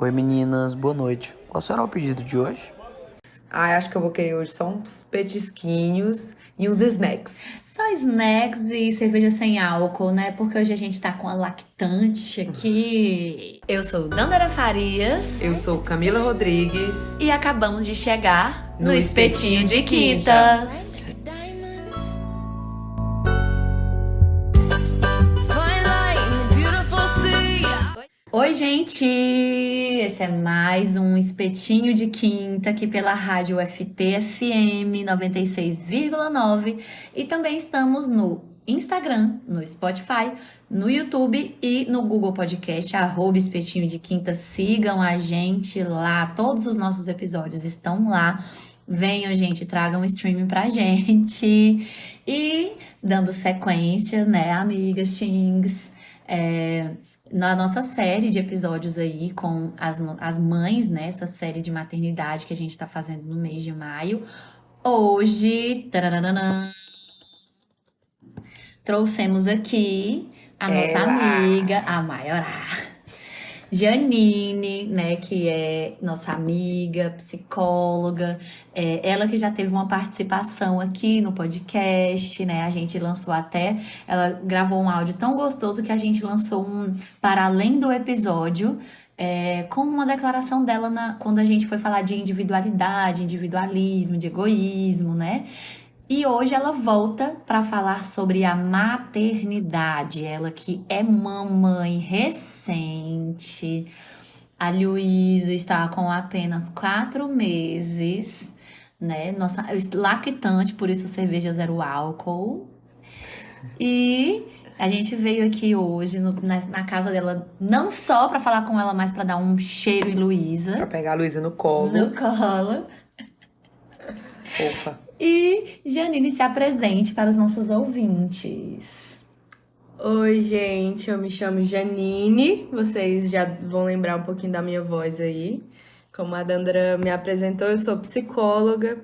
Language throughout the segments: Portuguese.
Oi meninas, boa noite. Qual será o pedido de hoje? Acho que eu vou querer hoje só uns petisquinhos e uns snacks. Só snacks e cerveja sem álcool, né? Porque hoje a gente tá com a lactante aqui. Eu sou Dandara Farias Eu sou Camila Rodrigues. e acabamos de chegar no No Espetinho de Espetinho de Quinta. Oi, gente! Esse é mais um Espetinho de Quinta aqui pela rádio FT-FM 96,9 e também estamos no Instagram, no Spotify, no YouTube e no Google Podcast, @Espetinho de Quinta. Sigam a gente lá, todos os nossos episódios estão lá. Venham, gente, tragam um streaming pra gente. E dando sequência, né, amigas, xings, na nossa série de episódios aí com as mães, né? Essa série de maternidade que a gente tá fazendo no mês de maio. Hoje, tarararã, trouxemos aqui a nossa amiga, a Maiorá, Janine, né, que é nossa amiga, psicóloga, ela que já teve uma participação aqui no podcast, né, a gente lançou ela gravou um áudio tão gostoso que a gente lançou um para além do episódio, com uma declaração dela quando a gente foi falar de individualidade, individualismo, de egoísmo, né, e hoje ela volta para falar sobre a maternidade. Ela que é mamãe recente. A Luísa está com apenas 4 meses, né? Nossa, lactante, por isso cerveja zero álcool. E a gente veio aqui hoje na casa dela, não só para falar com ela, mas para dar um cheiro em Pra Luísa. pegar a Luísa no colo. No colo. Fofa. E Janine, se apresente para os nossos ouvintes. Oi, gente, eu me chamo Janine. Vocês já vão lembrar um pouquinho da minha voz aí. Como a Dandra me apresentou, eu sou psicóloga.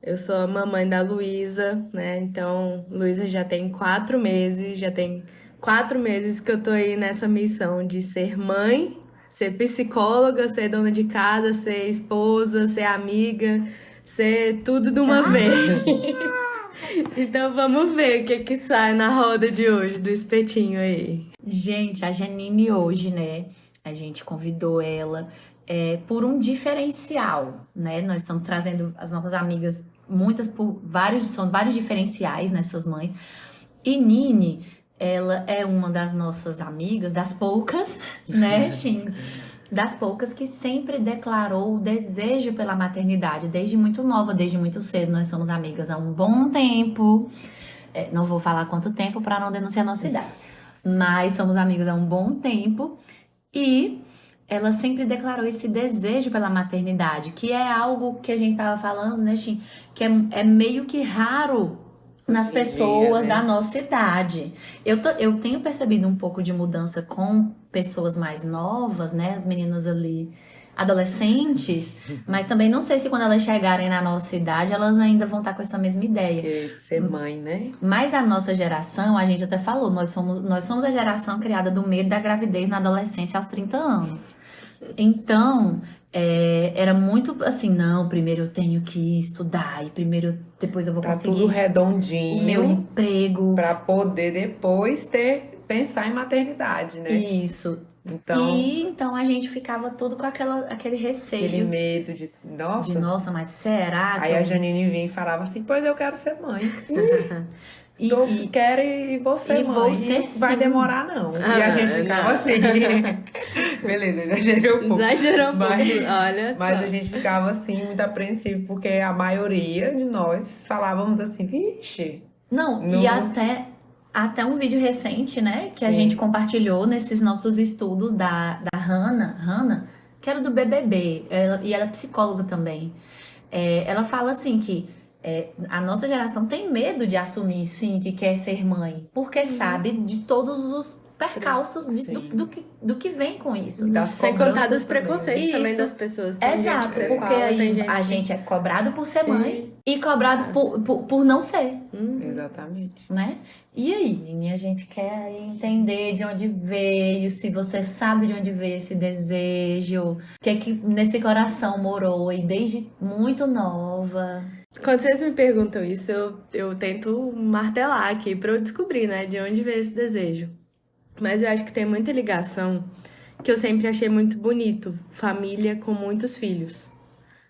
Eu sou a mamãe da Luísa, né? Então, Luísa já tem 4 meses, já tem 4 meses que eu tô aí nessa missão de ser mãe, ser psicóloga, ser dona de casa, ser esposa, ser amiga, ser tudo de uma vez. Então vamos ver o que sai na roda de hoje do espetinho aí. Gente, a Janine hoje, né? A gente convidou ela por um diferencial, né? Nós estamos trazendo as nossas amigas, são vários diferenciais nessas mães. E Nini, ela é uma das nossas amigas, das poucas, né, Xing? Das poucas que sempre declarou o desejo pela maternidade, desde muito nova, desde muito cedo. Nós somos amigas há um bom tempo. Não vou falar quanto tempo para não denunciar a nossa idade. Mas somos amigas há um bom tempo. E ela sempre declarou esse desejo pela maternidade, que é algo que a gente estava falando, né, Xim? Que é meio que raro nas pessoas da nossa idade. Eu tenho percebido um pouco de mudança com pessoas mais novas, né? As meninas ali, adolescentes, mas também não sei se quando elas chegarem na nossa idade, elas ainda vão estar com essa mesma ideia. Porque ser mãe, né? Mas a nossa geração, a gente até falou, nós somos a geração criada do medo da gravidez na adolescência aos 30 anos. Então, era muito assim, não, primeiro eu tenho que estudar, e depois eu vou Tá conseguir tudo o redondinho. meu emprego. Pra poder depois pensar em maternidade, né? Isso. Então, Então a gente ficava todo com aquele receio aquele medo de, nossa. de, nossa, mas será que Aí eu... a Janine vinha e falava assim, pois eu quero ser mãe. E- Quero e vou ser e mãe. vou E ser não vai sim. demorar, não. E a gente ficava não. assim. Beleza, exagerei um pouco. Exagerou um pouco, Mas- olha Mas só. a gente ficava assim, muito apreensivo, porque a maioria de nós falávamos assim, vixe. Não, Não- e até um vídeo recente, né, que a Sim. gente compartilhou nesses nossos estudos da Hannah, que era do BBB, e ela é psicóloga também. Ela fala assim que a nossa geração tem medo de assumir, sim, que quer ser mãe, porque sabe de todos os percalços Sim. do que vem com isso. Das Sem contar cobranças dos também. preconceitos também Isso. das pessoas. Tem gente Exato, que você porque fala, aí tem gente a que... gente é cobrado por ser Sim. mãe e cobrado por não ser, Exatamente. né? E aí, Nini, a gente quer entender de onde veio, se você sabe de onde veio esse desejo, o que é que nesse coração morou e desde muito nova. Quando vocês me perguntam isso, eu tento martelar aqui pra eu descobrir, né, de onde veio esse desejo. Mas eu acho que tem muita ligação que eu sempre achei muito bonito, família com muitos filhos,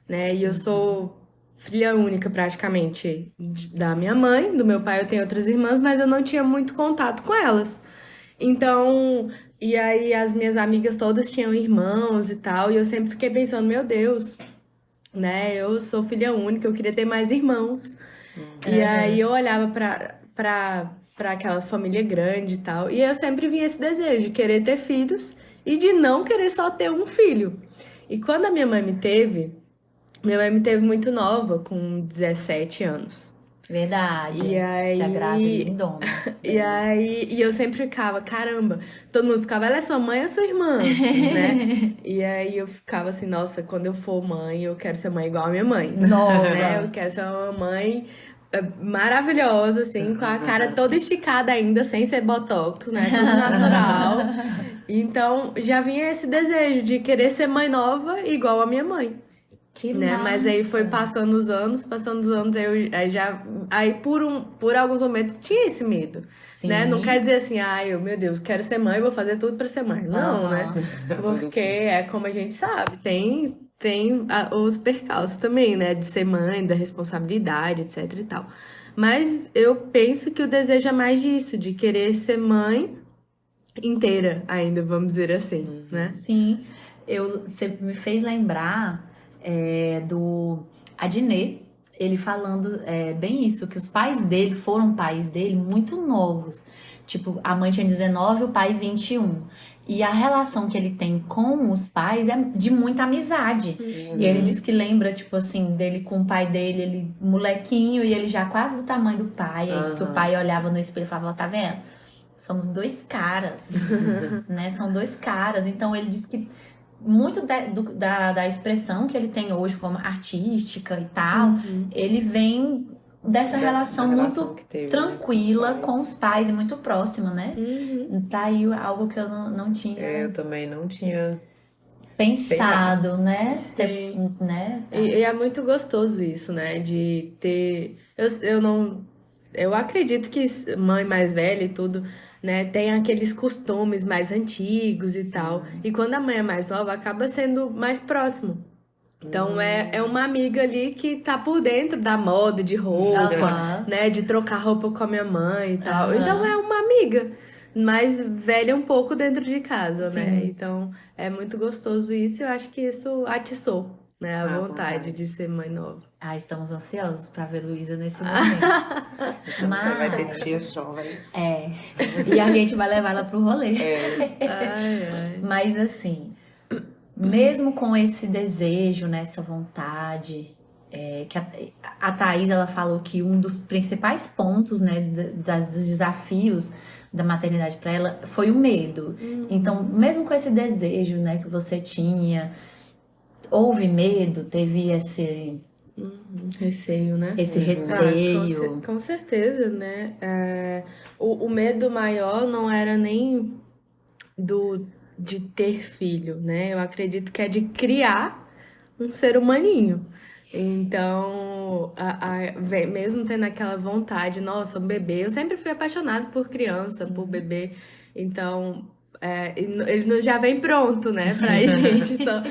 né? E eu sou filha única praticamente da minha mãe, do meu pai eu tenho outras irmãs, mas eu não tinha muito contato com elas. Então, e aí as minhas amigas todas tinham irmãos e tal, e eu sempre fiquei pensando, meu Deus, né? Eu sou filha única, eu queria ter mais irmãos. E aí eu olhava pra aquela família grande e tal, e eu sempre vinha esse desejo de querer ter filhos e de não querer só ter um filho. E quando a minha mãe me teve muito nova, com 17 anos. Verdade. E aí- Tia grávida lindona. E eu sempre ficava, caramba, todo mundo ficava, ela é sua mãe ou sua irmã, né? E aí eu ficava assim, nossa, quando eu for mãe, eu quero ser mãe igual a minha mãe. Nova. Né? Eu quero ser uma mãe maravilhosa, assim, com a cara toda esticada ainda, sem ser botox, né? Tudo natural. Então, já vinha esse desejo de querer ser mãe nova igual a minha mãe. Que Né? Mas aí foi massa. passando os anos, aí por alguns momentos tinha esse medo, Sim. né? Não quer dizer assim, meu Deus, quero ser mãe, vou fazer tudo pra ser mãe. Não, né? Porque é como a gente sabe, tem os percalços também, né? De ser mãe, da responsabilidade, etc e tal. Mas eu penso que o desejo é mais disso, de querer ser mãe inteira ainda, vamos dizer assim, né? Sim, você me fez lembrar do Adnet, ele falando bem isso, que os pais dele foram pais dele muito novos. Tipo, a mãe tinha 19, o pai 21. E a relação que ele tem com os pais é de muita amizade. E ele diz que lembra, tipo assim, dele com o pai dele, ele molequinho, e ele já quase do tamanho do pai. Aí diz que o pai olhava no espelho e falava, tá vendo? Somos dois caras, né? São dois caras. Então ele diz que muito da expressão que ele tem hoje como artística e tal, ele vem dessa relação muito que teve, tranquila né, com os pais e muito próxima, né? Tá aí algo que eu não tinha Eu também não tinha. pensado, né? Sim. Né? Tá. E é muito gostoso isso, né? De ter. Eu acredito que mãe mais velha e tudo, né, tem aqueles costumes mais antigos e tal. E quando a mãe é mais nova, acaba sendo mais próximo. Então é uma amiga ali que tá por dentro da moda, de roupa, Aham. né? De trocar roupa com a minha mãe e tal. Aham. Então é uma amiga, mas velha um pouco dentro de casa, né? Sim. Então é muito gostoso isso e eu acho que isso atiçou, né? A A vontade vontade. de ser mãe nova. Ah, estamos ansiosos pra ver Luísa nesse momento. Vai ter Mas tias jovens. e a gente vai levar ela pro rolê. Ai, ai. Mas assim, mesmo com esse desejo, né, essa vontade, que a Thaís, ela falou que um dos principais pontos, né, dos desafios da maternidade para ela foi o medo. Então, mesmo com esse desejo, né, que você tinha, houve medo, teve Receio, né? esse Ah, receio. com certeza, né? O medo maior não era nem de ter filho, né? Eu acredito que é de criar um ser humaninho. Então, mesmo tendo aquela vontade, nossa, um bebê. Eu sempre fui apaixonada por criança, por bebê. Então, ele já vem pronto, né, pra gente. Só,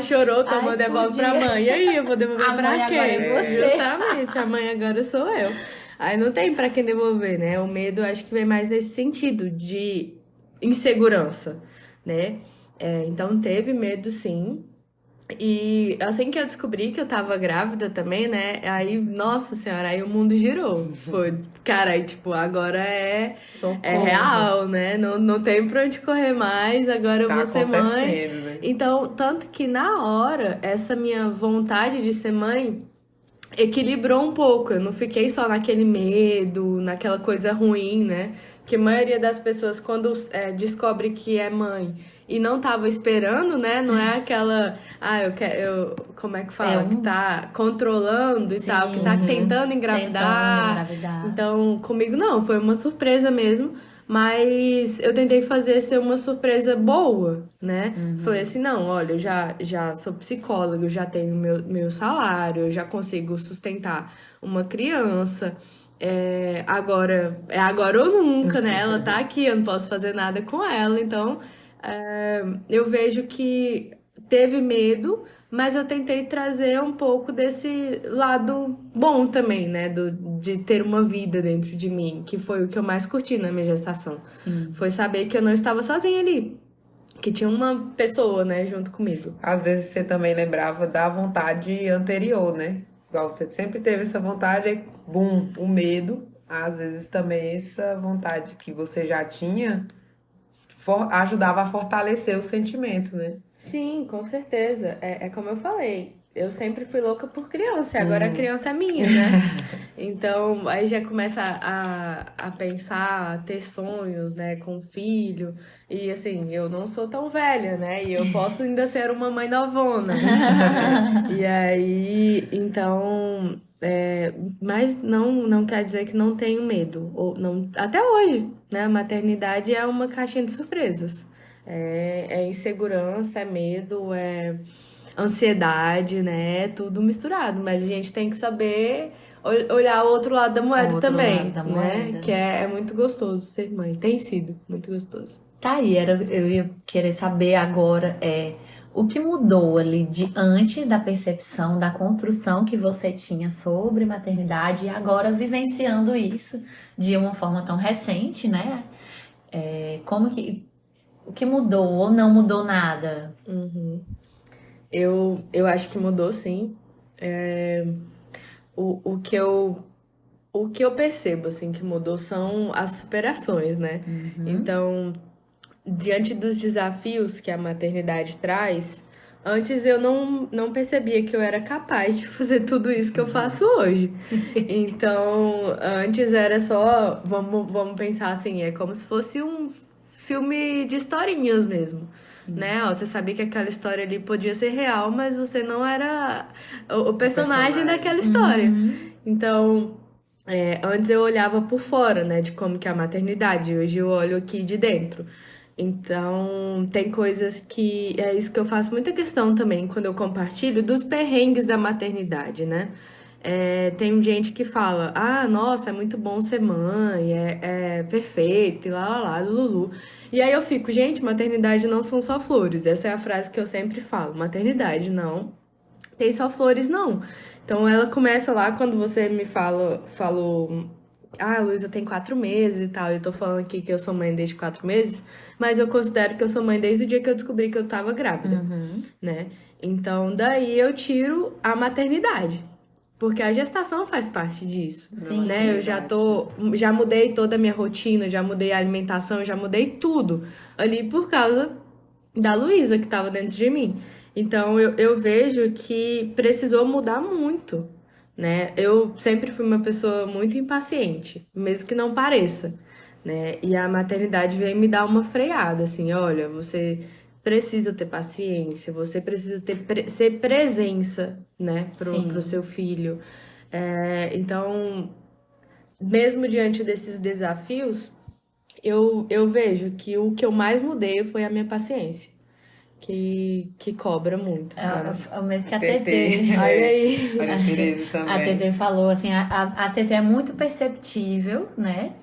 chorou, tomou, Ai, devolve pra podia. mãe. E aí, eu vou devolver A pra mãe quem? agora é você. Justamente, a mãe agora sou eu. Aí não tem pra quem devolver, né? O medo, acho que vem mais nesse sentido, de insegurança, né? Então, teve medo, sim. E assim que eu descobri que eu tava grávida também, né? Aí, nossa senhora, aí o mundo girou. Foi, cara, aí tipo, agora é Socorro. real, né? Não tem pra onde correr mais, agora eu Tá vou ser mãe. acontecendo, né? Então, tanto que na hora, essa minha vontade de ser mãe, equilibrou um pouco. Eu não fiquei só naquele medo, naquela coisa ruim, né? Que a maioria das pessoas, quando descobre que é mãe e não tava esperando, né? Não é aquela, como é que fala? Que tá controlando e tal, que tá tentando engravidar. Então, comigo não, foi uma surpresa mesmo. Mas eu tentei fazer ser uma surpresa boa, né? Falei assim, não, olha, eu já sou psicóloga, eu já tenho meu salário, eu já consigo sustentar uma criança. É agora ou nunca, né? Ela tá aqui, eu não posso fazer nada com ela. Então, eu vejo que teve medo, mas eu tentei trazer um pouco desse lado bom também, né? De ter uma vida dentro de mim, que foi o que eu mais curti na minha gestação. Foi saber que eu não estava sozinha ali, que tinha uma pessoa, né, junto comigo. Às vezes você também lembrava da vontade anterior, né? Igual você sempre teve essa vontade, aí, bum, o medo. Às vezes também essa vontade que você já tinha ajudava a fortalecer o sentimento, né? Sim, com certeza. É como eu falei. Eu sempre fui louca por criança, e agora a criança é minha, né? Então, aí já começa a pensar, a ter sonhos, né, com filho. E assim, eu não sou tão velha, né? E eu posso ainda ser uma mãe novona. E aí, então. Mas não quer dizer que não tenho medo. Ou não, até hoje, né? A maternidade é uma caixinha de surpresas. É insegurança, é medo, é ansiedade, né? É tudo misturado. Mas a gente tem que saber olhar o outro lado da moeda também, né? Que é muito gostoso ser mãe. Tem sido muito gostoso. Tá aí, eu ia querer saber agora o que mudou ali de antes da percepção, da construção que você tinha sobre maternidade e agora vivenciando isso de uma forma tão recente, né? O que mudou ou não mudou nada? Eu acho que mudou, sim. O que eu percebo, assim, que mudou são as superações, né? Então, diante dos desafios que a maternidade traz, antes eu não percebia que eu era capaz de fazer tudo isso que eu faço hoje. Então, antes era só, vamos pensar assim, é como se fosse um filme de historinhas mesmo, né? Ó, você sabia que aquela história ali podia ser real, mas você não era o personagem daquela história. Então, antes eu olhava por fora, né, de como que é a maternidade, hoje eu olho aqui de dentro. Então, tem coisas que é isso que eu faço muita questão também quando eu compartilho dos perrengues da maternidade, né? Tem gente que fala, nossa, é muito bom ser mãe, é perfeito, e lá, lulu. E aí eu fico, gente, maternidade não são só flores. Essa é a frase que eu sempre falo, maternidade não tem só flores, não. Então ela começa lá quando você me falou, a Luísa tem 4 meses e tal, eu tô falando aqui que eu sou mãe desde 4 meses, mas eu considero que eu sou mãe desde o dia que eu descobri que eu tava grávida, né? Então daí eu tiro a maternidade. Porque a gestação faz parte disso, né? Eu já mudei toda a minha rotina, já mudei a alimentação, já mudei tudo ali por causa da Luísa que estava dentro de mim. Então eu vejo que precisou mudar muito, né? Eu sempre fui uma pessoa muito impaciente, mesmo que não pareça, né? E a maternidade veio me dar uma freada, assim, olha, você precisa ter paciência, você precisa ser presença, né, pro seu filho. Então, mesmo diante desses desafios, eu vejo que o que eu mais mudei foi a minha paciência, que cobra muito, sabe? É o mesmo que a TT. TT. Olha aí. Olha a Tereza também. A TT falou assim, a TT é muito perceptível, né?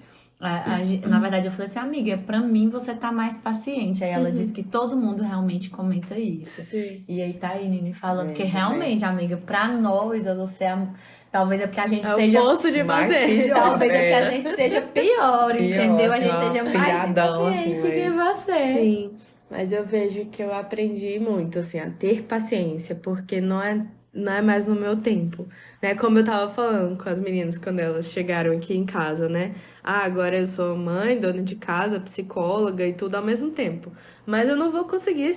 Na verdade, eu falei assim, amiga, pra mim você tá mais paciente. Aí ela disse que todo mundo realmente comenta isso. Sim. E aí tá aí, Nini, falando que também. realmente, amiga, pra nós, você talvez é porque a gente É o seja... oposto de mais você. pior. Talvez é porque a gente seja pior, entendeu? A assim, gente ó, seja mais pilhadão, impaciente assim, que mas- você. Sim, mas eu vejo que eu aprendi muito, assim, a ter paciência, porque não é mais no meu tempo, né? Como eu tava falando com as meninas quando elas chegaram aqui em casa, né? Agora eu sou mãe, dona de casa, psicóloga e tudo ao mesmo tempo. Mas eu não vou conseguir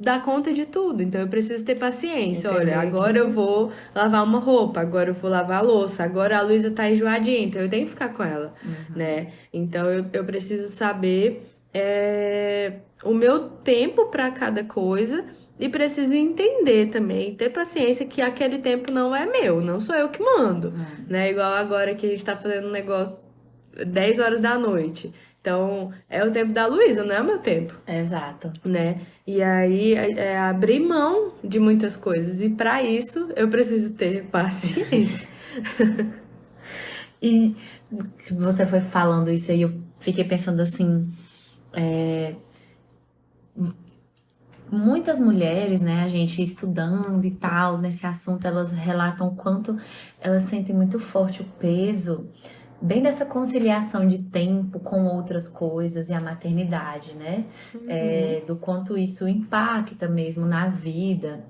dar conta de tudo. Então eu preciso ter paciência. Entender Olha, agora que- eu vou lavar uma roupa, agora eu vou lavar a louça, agora a Luísa tá enjoadinha, então eu tenho que ficar com ela, né? Então eu preciso saber o meu tempo para cada coisa e preciso entender também, ter paciência que aquele tempo não é meu, não sou eu que mando, né? Igual agora que a gente tá fazendo um negócio 10 horas da noite. Então, é o tempo da Luísa, não é o meu tempo, Exato. né? E aí é abrir mão de muitas coisas. E para isso eu preciso ter paciência. E você foi falando isso aí, eu fiquei pensando assim, muitas mulheres, né, a gente estudando e tal, nesse assunto, elas relatam o quanto elas sentem muito forte o peso, bem dessa conciliação de tempo com outras coisas e a maternidade, né? Do quanto isso impacta mesmo na vida,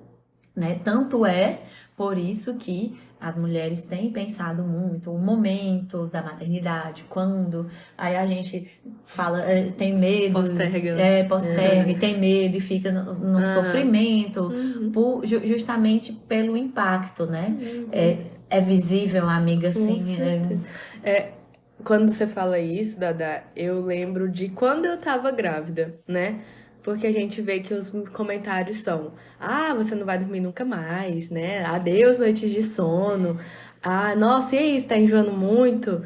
né? Tanto é por isso que as mulheres têm pensado muito o momento da maternidade, quando aí a gente fala, tem medo, Posterga, né? posterga e tem medo e fica no sofrimento, justamente pelo impacto, né? É visível, amiga, Com assim, certeza. Quando você fala isso, Dada, eu lembro de quando eu tava grávida, né? Porque a gente vê que os comentários são: ah, você não vai dormir nunca mais, né? Adeus, noites de sono. Ah, nossa, e aí, você tá enjoando muito?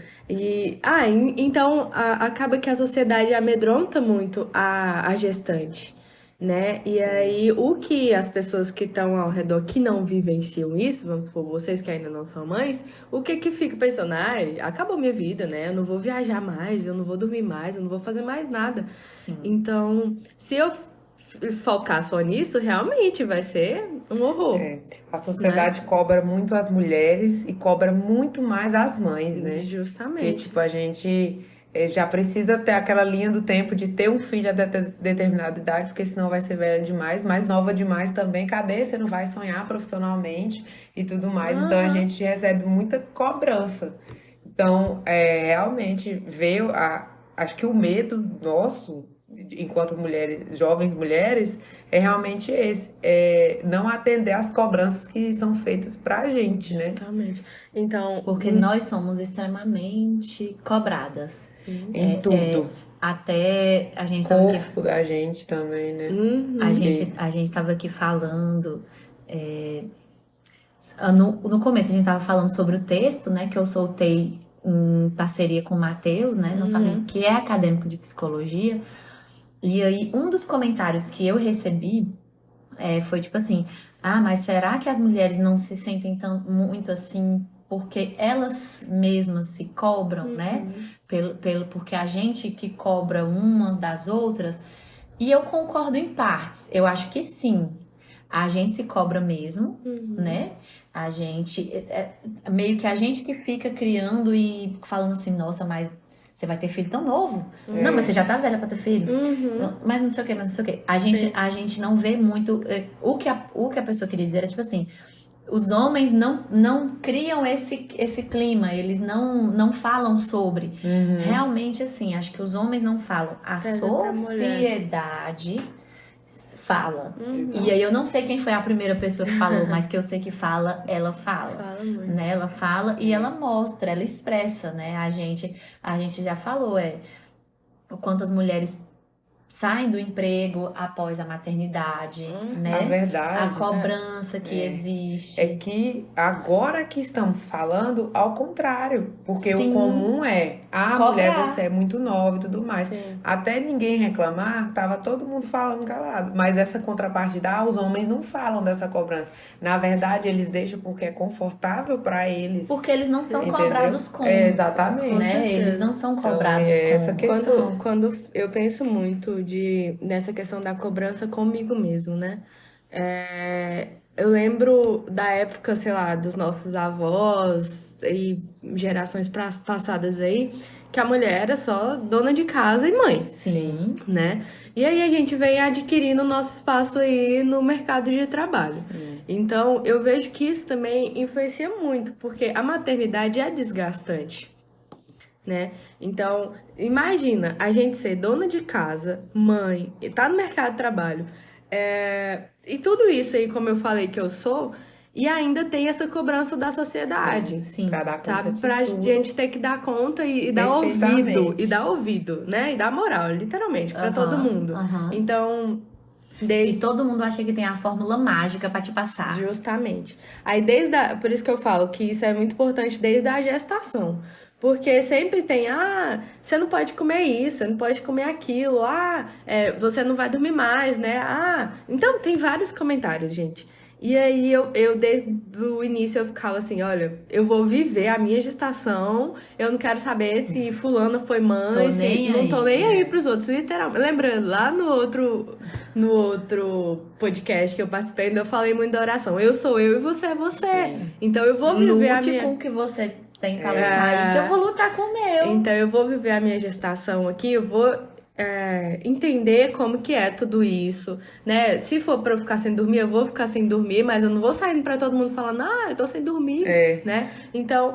Então acaba que a sociedade amedronta muito a gestante, né? E aí, o que as pessoas que estão ao redor que não vivenciam isso, vamos supor, vocês que ainda não são mães, o que fica pensando? Ai, acabou minha vida, né? Eu não vou viajar mais, eu não vou dormir mais, eu não vou fazer mais nada. sim. Então, se eu focar só nisso, realmente vai ser um horror. A sociedade cobra muito as mulheres e cobra muito mais as mães, né? Porque, Justamente. tipo, a gente já precisa ter aquela linha do tempo de ter um filho a determinada idade, porque senão vai ser velha demais, mais nova demais também. Cadê? Você não vai sonhar profissionalmente e tudo mais. Então a gente recebe muita cobrança. Então, realmente veio acho que o medo nosso, enquanto mulheres, jovens mulheres, é realmente esse, não atender às cobranças que são feitas pra gente, né? Justamente. Então, Porque nós somos extremamente cobradas. Em tudo. Até a gente O tava aqui, corpo da gente também, né? a gente tava aqui falando. No começo a gente tava falando sobre o texto, né? Que eu soltei em parceria com o Matheus, né? Não sabia que é acadêmico de psicologia. E aí, um dos comentários que eu recebi foi tipo assim: ah, mas será que as mulheres não se sentem muito assim porque elas mesmas se cobram, né? Porque a gente que cobra umas das outras. E eu concordo em partes. Eu acho que sim. A gente se cobra mesmo, né? A gente. Meio que a gente que fica criando e falando assim: nossa, mas você vai ter filho tão novo? Não, mas você já tá velha pra ter filho. Não, mas não sei o que, mas não sei o que. A gente não vê muito. O que a pessoa queria dizer é tipo assim: os homens não criam esse clima, eles não falam sobre. Realmente, assim, acho que os homens não falam. A Pesa pra mulher. sociedade fala. E aí eu não sei quem foi a primeira pessoa que falou, mas que eu sei que fala, ela fala. Fala muito. Né? Ela fala e ela mostra, ela expressa, né? A gente já falou, o quanto as mulheres saem do emprego após a maternidade, né? A verdade, A cobrança que existe. é que agora que estamos falando, ao contrário. Porque Sim. o comum Cobrar. mulher, você é muito nova e tudo mais. Sim. Até ninguém reclamar, tava todo mundo falando calado. Mas essa contrapartida, os homens não falam dessa cobrança. Na verdade, eles deixam porque é confortável pra eles. Porque eles não são Entendeu? cobrados como. Exatamente. Né? Eles não são Então, cobrados é essa como. questão. Quando eu penso muito nessa questão da cobrança comigo mesmo, né? Eu lembro da época, sei lá, dos nossos avós e gerações passadas aí, que a mulher era só dona de casa e mãe, Sim. né? E aí a gente vem adquirindo o nosso espaço aí no mercado de trabalho. Então, eu vejo que isso também influencia muito, porque a maternidade é desgastante, né? Então, imagina a gente ser dona de casa, mãe, e tá no mercado de trabalho, E tudo isso aí, como eu falei que eu sou, e ainda tem essa cobrança da sociedade. Sim. Pra dar conta Sabe, de pra tudo. gente ter que dar conta e dar Perfeitamente. ouvido, né? E dar moral, literalmente, pra todo mundo. aham. Então, E todo mundo acha que tem a fórmula mágica pra te passar. justamente. Aí, por isso que eu falo que isso é muito importante desde a gestação. Porque sempre tem, você não pode comer isso, você não pode comer aquilo, você não vai dormir mais, né? Então tem vários comentários, gente. E aí eu desde o início eu ficava assim, olha, eu vou viver a minha gestação, eu não quero saber se fulana foi mãe, Tô nem não tô aí, nem né? aí pros outros, literalmente. Lembrando, lá no outro podcast que eu participei, eu falei muito da oração. Eu sou eu e você é você. Sim. Então eu vou viver a Lute minha... com o que você tem pra lutar aí, que eu vou lutar com o meu. Então eu vou viver a minha gestação aqui, eu vou entender como que é tudo isso, né? Se for pra eu ficar sem dormir, eu vou ficar sem dormir, mas eu não vou saindo pra todo mundo falando, eu tô sem dormir, né? Então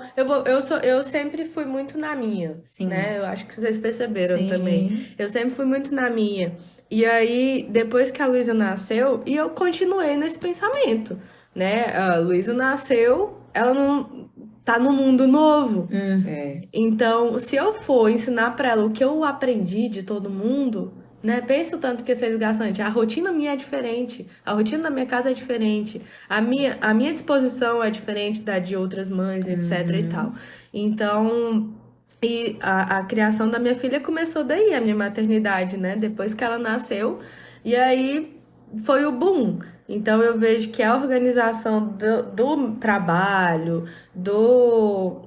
eu sempre fui muito na minha, Sim. né? Eu acho que vocês perceberam Sim. também. Eu sempre fui muito na minha. E aí, depois que a Luísa nasceu, e eu continuei nesse pensamento, né? A Luísa nasceu, ela não tá no mundo novo. É. Então, se eu for ensinar pra ela o que eu aprendi de todo mundo, né? Pensa o tanto que ia ser desgastante. A rotina minha é diferente, a rotina da minha casa é diferente, a minha disposição é diferente da de outras mães, etc e tal. Então, e a criação da minha filha começou daí, a minha maternidade, né? Depois que ela nasceu, e aí foi o boom. Então eu vejo que a organização do trabalho, do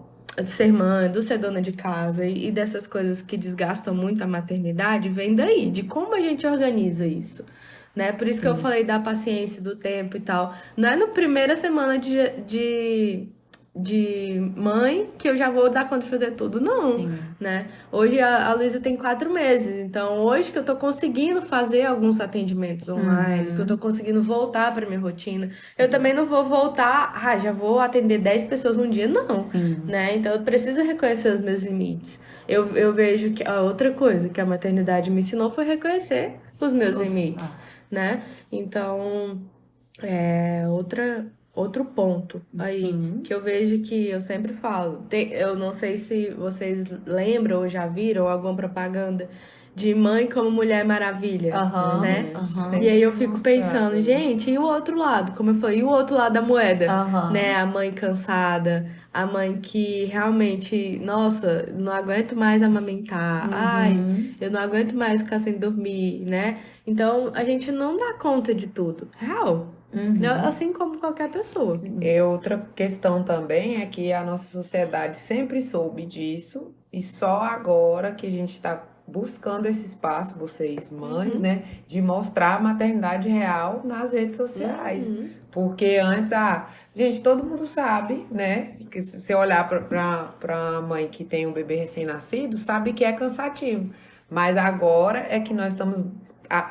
ser mãe, do ser dona de casa e dessas coisas que desgastam muito a maternidade, vem daí, de como a gente organiza isso, né? Por isso que eu falei da paciência, do tempo e tal. Não é na primeira semana de mãe que eu já vou dar conta de fazer tudo, não, Sim. né? Hoje a Luísa tem 4 meses, então hoje que eu tô conseguindo fazer alguns atendimentos online, que eu tô conseguindo voltar pra minha rotina, eu também não vou voltar, já vou atender 10 pessoas num dia, não, né? Então eu preciso reconhecer os meus limites. Eu vejo que a outra coisa que a maternidade me ensinou foi reconhecer os meus limites, né? Então, outro ponto aí, Sim. que eu vejo que eu sempre falo. Eu não sei se vocês lembram ou já viram alguma propaganda de mãe como Mulher Maravilha, Aham, né? aham. E aí eu fico Mostrado, pensando, né? gente, e o outro lado? Como eu falei, e o outro lado da moeda? Aham. Né? A mãe cansada, a mãe que realmente, nossa, não aguento mais amamentar, eu não aguento mais ficar sem dormir, né? Então a gente não dá conta de tudo. Real. Assim como qualquer pessoa. E outra questão também é que a nossa sociedade sempre soube disso e só agora que a gente está buscando esse espaço, vocês mães, né, de mostrar a maternidade real nas redes sociais. Porque antes, gente, todo mundo sabe, né, que se você olhar para mãe que tem um bebê recém-nascido, sabe que é cansativo. Mas agora é que nós estamos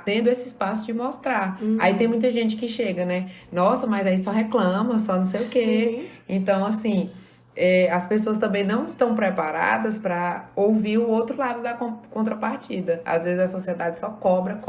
tendo esse espaço de mostrar. Aí tem muita gente que chega, né? Nossa, mas aí só reclama, só não sei o quê. Então, assim, as pessoas também não estão preparadas para ouvir o outro lado da contrapartida. Às vezes a sociedade só cobra.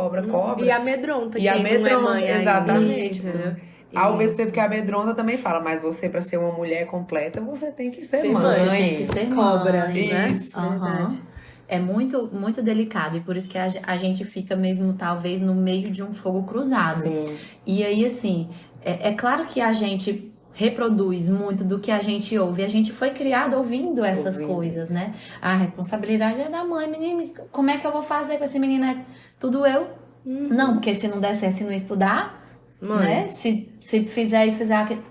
E amedronta E quem não é amedronta, mãe ainda. exatamente. Entendeu? Ao mesmo tempo que a amedronta também fala, mas você, para ser uma mulher completa, você tem que ser Ser mãe. mãe, Você tem que ser Cobra, mãe. né? Isso. Aham. Verdade. É muito, muito delicado e por isso que a gente fica mesmo, talvez, no meio de um fogo cruzado. Sim. E aí, assim, é claro que a gente reproduz muito do que a gente ouve. A gente foi criado ouvindo essas coisas, né? A responsabilidade é da mãe. Menino, como é que eu vou fazer com esse menino? É tudo eu? Não, porque se não der certo, se não estudar, Mãe. né? Se fizer isso, fizer aquilo.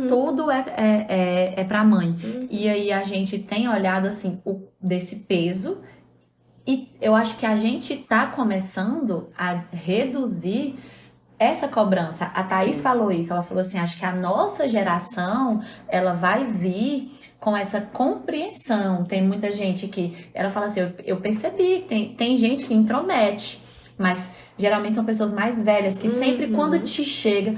Tudo é pra mãe. E aí a gente tem olhado assim desse peso e eu acho que a gente tá começando a reduzir essa cobrança. A Thaís falou isso, ela falou assim, acho que a nossa geração, ela vai vir com essa compreensão. Tem muita gente que, ela fala assim, eu percebi, tem gente que intromete, mas geralmente são pessoas mais velhas que sempre quando chega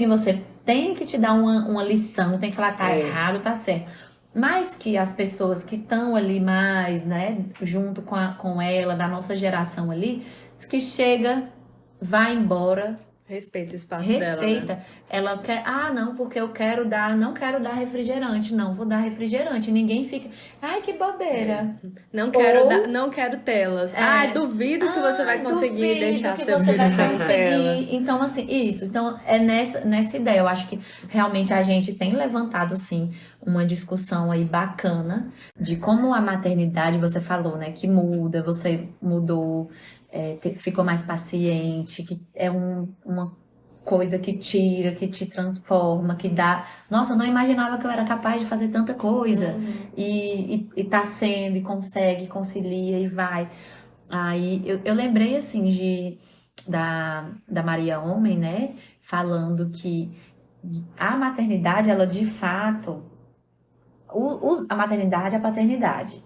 em você, tem que te dar uma lição, tem que falar, tá errado, tá certo. Mas que as pessoas que estão ali mais, né, junto com ela, da nossa geração ali, que chega vai embora, Respeita o espaço dela, né? respeita. Ela quer, não, porque eu quero dar, não quero dar refrigerante, não, vou dar refrigerante. Ninguém fica, ai, que bobeira. Não quero, Ou- não quero telas. Duvido que você vai conseguir Duvido deixar que seu você filho vai sem conseguir. telas. Então, assim, isso. Então, é nessa ideia. Eu acho que realmente a gente tem levantado, sim, uma discussão aí bacana de como a maternidade, você falou, né, que muda, você mudou, ficou mais paciente, que é uma coisa que tira, que te transforma, que dá. Nossa, eu não imaginava que eu era capaz de fazer tanta coisa. E tá sendo, e consegue, concilia e vai. Aí eu lembrei assim da Maria Homem, né? Falando que a maternidade, ela de fato, a maternidade e a paternidade,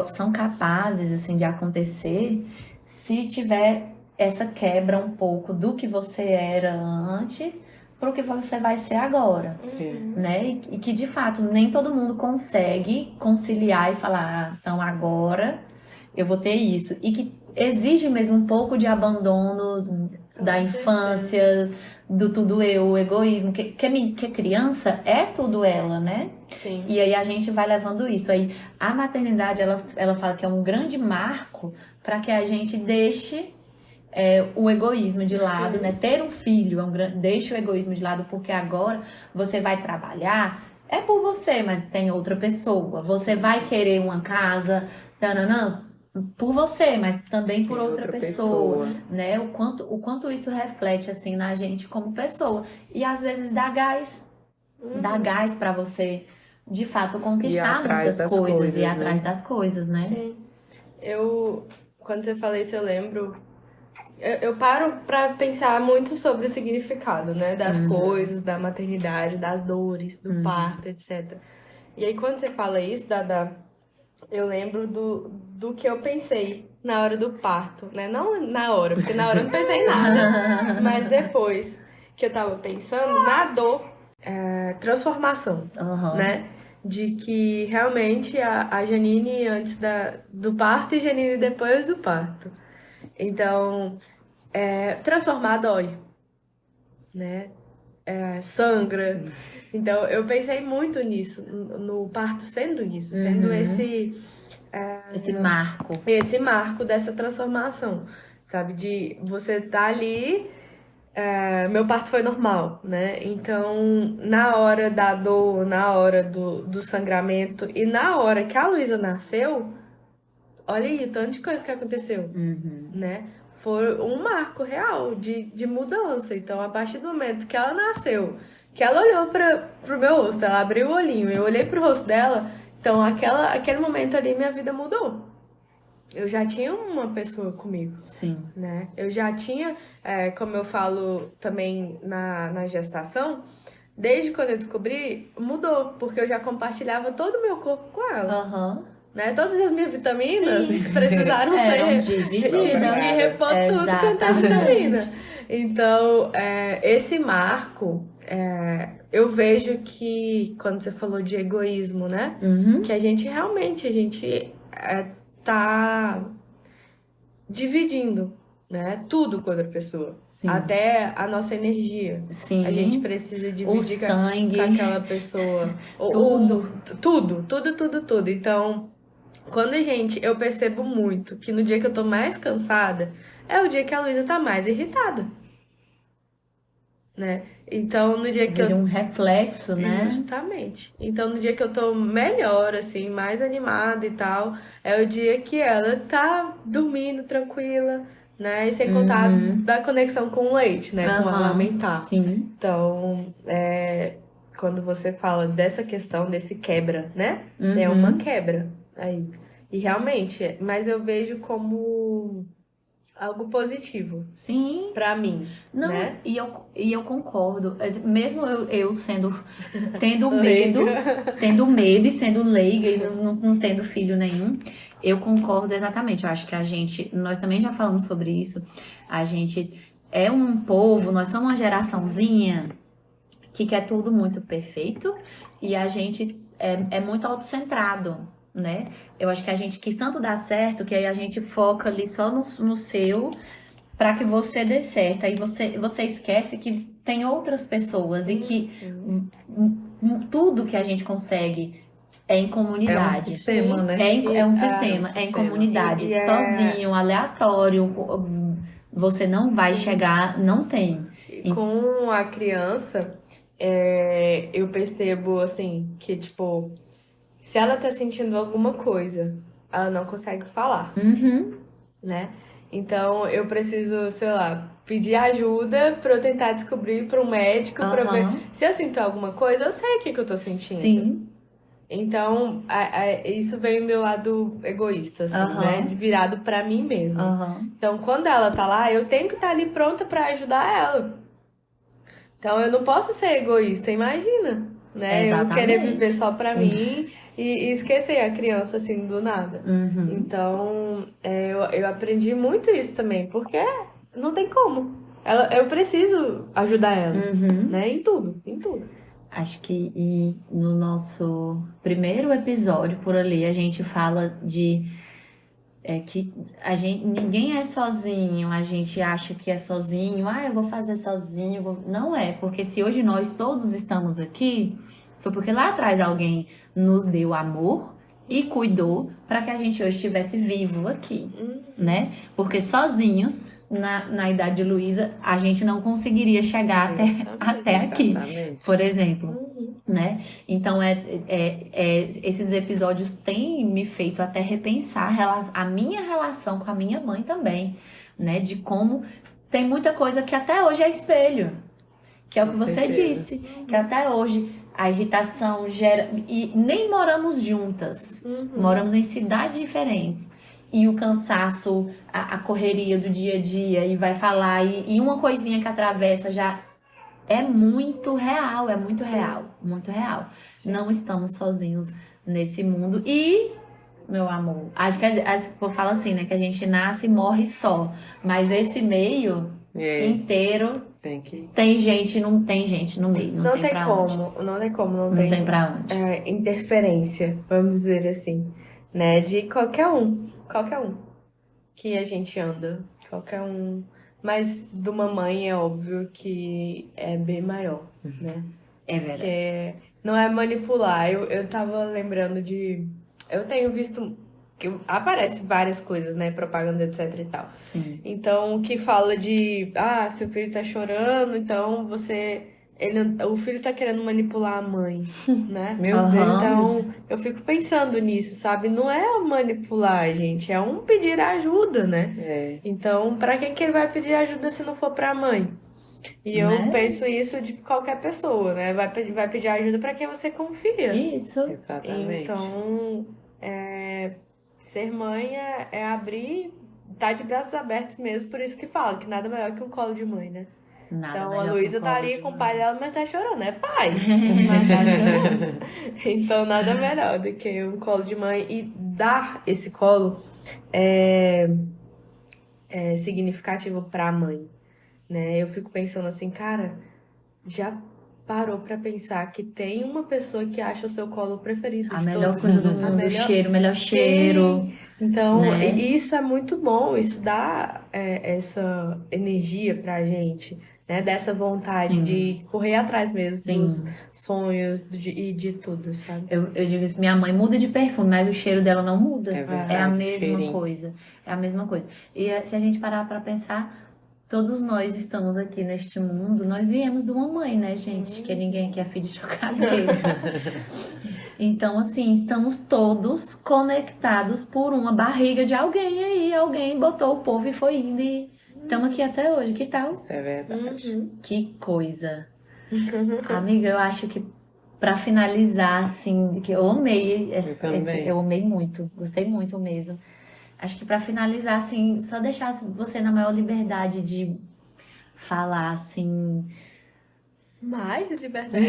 são capazes assim de acontecer se tiver essa quebra um pouco do que você era antes para o que você vai ser agora, Sim. né? E que de fato nem todo mundo consegue conciliar e falar, então agora eu vou ter isso. E que exige mesmo um pouco de abandono da infância, do tudo eu, o egoísmo, que criança é tudo ela, né? Sim. E aí a gente vai levando isso. Aí a maternidade, ela fala que é um grande marco para que a gente deixe o egoísmo de lado, né? Ter um filho deixa o egoísmo de lado, porque agora você vai trabalhar, é por você, mas tem outra pessoa. Você vai querer uma casa, tananã, por você, mas também por Tem outra outra pessoa, pessoa. né? O quanto isso reflete assim na gente como pessoa. E às vezes dá gás para você de fato Ir conquistar atrás muitas das coisas, ir coisas, atrás né? das coisas, né? Sim. Quando você fala isso, eu lembro. Eu paro pra pensar muito sobre o significado, né? Das coisas, da maternidade, das dores, do parto, etc. E aí, quando você fala isso, Dada, eu lembro do que eu pensei na hora do parto, né? Não na hora, porque na hora eu não pensei em nada. Mas depois que eu tava pensando na dor, transformação, Aham. né? De que realmente a Janine antes do parto e Janine depois do parto. Então, transformar dói, né? Sangra. Então, eu pensei muito nisso, no parto sendo isso, sendo Esse marco. esse marco dessa transformação, sabe? De você tá ali. Meu parto foi normal, né? Então, na hora da dor, na hora do sangramento e na hora que a Luísa nasceu, olha aí o tanto de coisa que aconteceu, né? Foi um marco real de mudança. Então, a partir do momento que ela nasceu, que ela olhou pro meu rosto, ela abriu o olhinho, eu olhei pro rosto dela, então aquele momento ali minha vida mudou. Eu já tinha uma pessoa comigo, Sim. né? Eu já tinha, como eu falo também na gestação, desde quando eu descobri, mudou, porque eu já compartilhava todo o meu corpo com ela, Aham. né? Todas as minhas vitaminas Sim. precisaram Eram ser divididas. tive que repor tudo quanto é vitamina. Exatamente. Então, esse marco, eu vejo que quando você falou de egoísmo, né? Que a gente realmente tá dividindo, né? Tudo com outra pessoa. Sim. Até a nossa energia. Sim. A gente precisa dividir com sangue. aquela pessoa. Tudo. Então, quando eu percebo muito que no dia que eu tô mais cansada, é o dia que a Luísa tá mais irritada. Né? Então, no dia que Vira um reflexo, né? Justamente. Então, no dia que eu tô melhor, assim, mais animada e tal, é o dia que ela tá dormindo tranquila, né? E sem contar da conexão com o leite, né? Com o amamentar. Sim. Então, quando você fala dessa questão, desse quebra, né? É uma quebra aí. E realmente, mas eu vejo como algo positivo. Sim. Pra mim, Não, né? e eu concordo. Mesmo eu tendo medo e sendo leiga e não tendo filho nenhum, eu concordo exatamente. Eu acho que nós também já falamos sobre isso. A gente é um povo, nós somos uma geraçãozinha que quer tudo muito perfeito e a gente é muito autocentrado, né? Eu acho que a gente quis tanto dar certo que aí a gente foca ali só no seu para que você dê certo. Aí você esquece que tem outras pessoas e que tudo que a gente consegue é em É um comunidade. sistema, né? É um E- sistema, é em sistema. comunidade. E é- Sozinho, aleatório, você não vai chegar, não tem. E com a criança, eu percebo, assim, que, tipo, se ela tá sentindo alguma coisa, ela não consegue falar, Uhum, né? Então, eu preciso, sei lá, pedir ajuda pra eu tentar descobrir pra um médico pra ver. aham, Se eu sinto alguma coisa, eu sei o que que eu tô sentindo. sim, Então, isso veio o meu lado egoísta, assim, Aham. né? De virado pra mim mesma. aham. Então, quando ela tá lá, eu tenho que estar ali pronta pra ajudar ela. Então, eu não posso ser egoísta, imagina, né? Eu querer Exatamente. viver só pra mim e esquecer a criança, assim, do nada. Uhum. Então, eu aprendi muito isso também, porque não tem como. Eu preciso ajudar ela, Uhum. né? Em tudo, em tudo. Acho que no nosso primeiro episódio por ali a gente fala de que ninguém é sozinho, a gente acha que é sozinho, eu vou fazer sozinho. Não é, porque se hoje nós todos estamos aqui, foi porque lá atrás alguém nos deu amor e cuidou para que a gente hoje estivesse vivo aqui, né? Porque sozinhos, na idade de Luísa, a gente não conseguiria chegar até aqui, Exatamente. por exemplo. Né? Então, esses episódios têm me feito até repensar a minha relação com a minha mãe também, né? De como tem muita coisa que até hoje é espelho, que é o que Com você certeza. disse, que até hoje a irritação gera. E nem moramos juntas, moramos em cidades diferentes. E o cansaço, a correria do dia a dia, e vai falar, e uma coisinha que atravessa já. É muito real, muito real. Não estamos sozinhos nesse mundo. E, meu amor, acho que eu falo assim, né? Que a gente nasce e morre só. Mas esse meio inteiro Tem que. tem gente no meio. Não tem pra onde. Não tem como, não Não tem tem pra onde. interferência, vamos dizer assim, né? De qualquer um que a gente anda, qualquer um. Mas de uma mãe é óbvio que é bem maior, né? É verdade. Que não é manipular. Eu tava lembrando de. Eu tenho visto que aparece várias coisas, né? Propaganda, etc e tal. Sim. Então, que fala de, seu filho tá chorando, então o filho tá querendo manipular a mãe, né? Meu Aham. Deus. Então, eu fico pensando nisso, sabe? Não é manipular, gente, é um pedir ajuda, né? É. Então, pra que ele vai pedir ajuda se não for pra mãe? E eu Né? penso isso de qualquer pessoa, né? Vai pedir ajuda pra quem você confia. Isso. Exatamente. Então, ser mãe é abrir, tá de braços abertos mesmo, por isso que fala que nada melhor que um colo de mãe, né? Nada Então melhor a que Luísa um tá colo ali de com o mãe. pai dela, mas tá chorando, é pai. Mas tá chorando. Então nada melhor do que um colo de mãe. E dar esse colo é significativo pra mãe, né? Eu fico pensando assim, cara, já parou pra pensar que tem uma pessoa que acha o seu colo preferido A de melhor todos? coisa do A mundo, melhor- o melhor cheiro. Então, né? e isso é muito bom, isso dá essa energia pra gente, né? Dessa vontade Sim. de correr atrás mesmo Sim. dos sonhos e de tudo, sabe? Eu digo isso, minha mãe muda de perfume, mas o cheiro dela não muda. É verdade, É a mesma cheirinho. coisa. É a mesma coisa. E se a gente parar pra pensar, todos nós estamos aqui neste mundo, nós viemos de uma mãe, né, gente? Que ninguém quer filho de chocadeira. Então, assim, estamos todos conectados por uma barriga de alguém aí. Alguém botou o povo e foi indo. E estamos aqui até hoje. Que tal? Isso é verdade. Que coisa. Amiga, eu acho que pra finalizar, assim, que eu amei também. eu amei muito, gostei muito mesmo. Acho que pra finalizar, assim, só deixar você na maior liberdade de falar, assim, Mais liberdade.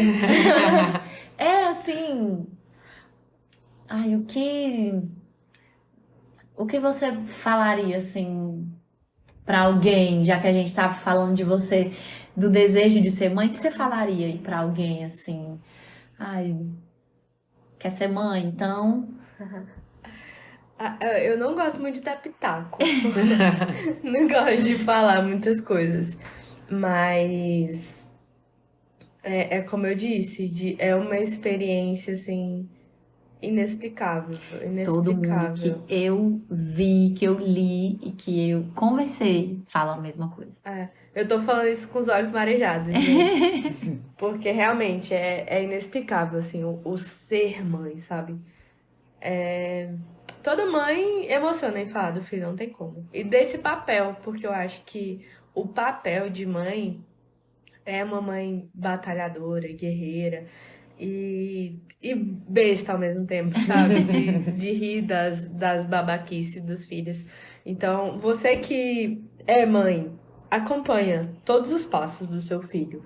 assim, o que você falaria, assim, pra alguém, já que a gente tava falando de você, do desejo de ser mãe, o que você falaria aí pra alguém, assim, quer ser mãe, então... Eu não gosto muito de dar pitaco. Não gosto de falar muitas coisas. Mas é como eu disse, é uma experiência assim inexplicável, Todo mundo que inexplicável. eu vi, que eu li e que eu conversei fala a mesma coisa. Eu tô falando isso com os olhos marejados, gente. Porque realmente é inexplicável, assim, o ser mãe, sabe? Toda mãe emociona em falar do filho, não tem como. E desse papel, porque eu acho que o papel de mãe é uma mãe batalhadora, guerreira e besta ao mesmo tempo, sabe? De rir das babaquices dos filhos. Então, você que é mãe, acompanha todos os passos do seu filho.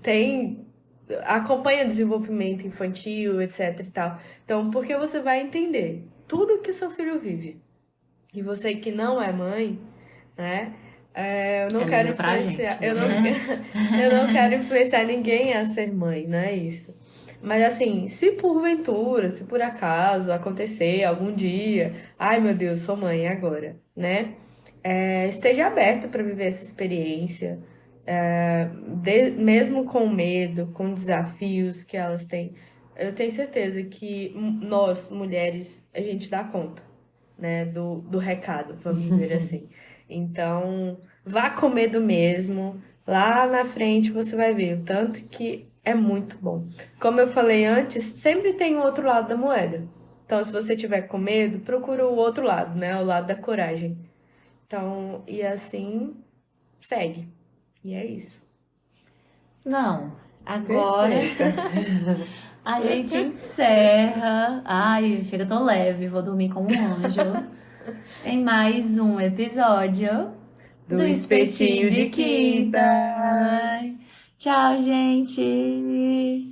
Tem acompanha desenvolvimento infantil, etc e tal. Então, porque você vai entender tudo que seu filho vive. E você que não é mãe, né? Eu não É quero lindo pra influenciar, gente, eu não, né? eu não quero influenciar ninguém a ser mãe, não é isso. Mas assim, se porventura, se por acaso acontecer algum dia, ai meu Deus, sou mãe agora, né? Esteja aberto para viver essa experiência, mesmo com medo, com desafios que elas têm. Eu tenho certeza que nós, mulheres, a gente dá conta, né, do recado, vamos dizer assim. Então, vá com medo mesmo. Lá na frente você vai ver o tanto que é muito bom. Como eu falei antes, sempre tem o outro lado da moeda. Então, se você tiver com medo, procura o outro lado, né? O lado da coragem. Então, e assim, segue. E é isso. Não, agora Perfeita. a gente encerra. Ai, chega, tô leve, vou dormir como um anjo. Em mais um episódio Do Espetinho de Quinta. Tchau, gente!